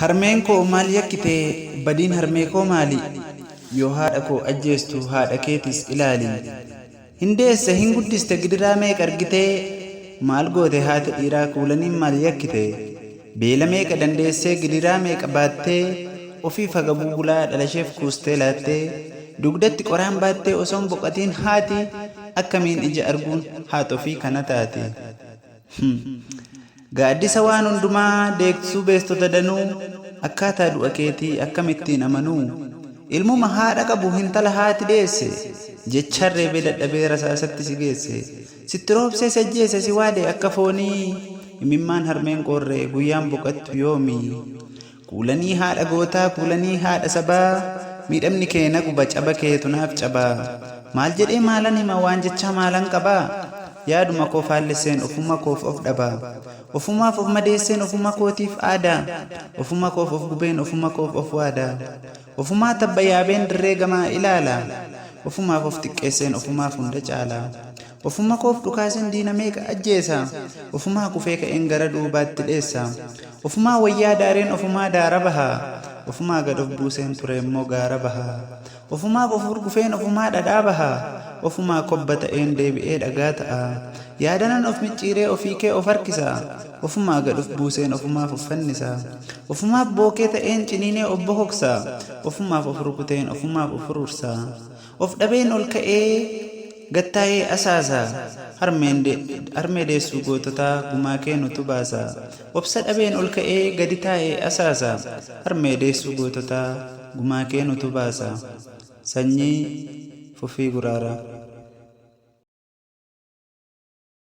Harmeen koo maal yakkite badiin harmee koo maali? Yoo haadha koo ajjeestu haadha keetis ilaali. Hindeesse hin guddiste gidiraa meeqa argitee? Maal goote haati dhiiraa kuulaniin maal yakkite? Beela meeqa dandeessee gidiraa meeqa baattee? Ofii faga bulbulaa dhalasheef kuustee laattee? Dugdatti qoraan baattee osoon boqatiin haati akkamiin ija arguun haati ofii kana taate? Gaaddisa waan hundumaa deeksuu beestota danuu akkaataa du'a keetii akkamittiin amanuu? Ilmuma haadha qabu hintala haati deesse jecharree bee dadhabee rasaasatti si geesse. Sitti roobsee sajjeesse si waade akka foonii imimmaan harmeen qorree guyyaan boqattu yoomii? Kuulanii haadha gootaa kuulanii haadha sabaa miidhamni kee naguba caba keetu naaf cabaa. Maal jedhee maalan hima waan jechaa maalan qabaa? Yaaduma koo faallesseen ofuma koof of dhabaa. Ofumaaf of madeesseen ofuma kootiif aadaa. Ofuma koof of gubeen ofuma koof of waadaa. Ofumaa tabba yaabeen dirree gamaa ilaala. Ofumaaf of xiqqeesseen ofumaaf hunda caala. Ofuma koof dhukaaseen diina meeqa ajjeesa. Ofumaa kufee ka'een gara duubaatti dheessa. Ofumaa wayyaa daareen ofumaa daara bahaa. Ofumaa gad of buuseen ture immoo gaara bahaa. Ofumaaf of hurgufeen ofumaa dhadhaa bahaa. Ofumaa kobba ta'een deebi'ee dhagaa ta'a. Yaadanan of micciiree ofii kee of harkisa. Ofumaa gad of buuseen ofumaaf of fannisa. Ofumaaf bookee ta'een ciniinee of bokoksa. Ofumaaf of rukuteen ofumaaf of furursa. Of dhabeen ol ka'ee gattaa'ee asaasa. Harmee deessuu goototaa gumaa kee nutu baasa. Obsa dhabeen ol ka'ee gadi taa'ee asaasa. Harmee deessuu goototaa gumaa kee nutu baasa. Sanyii Fufii Guraaraa.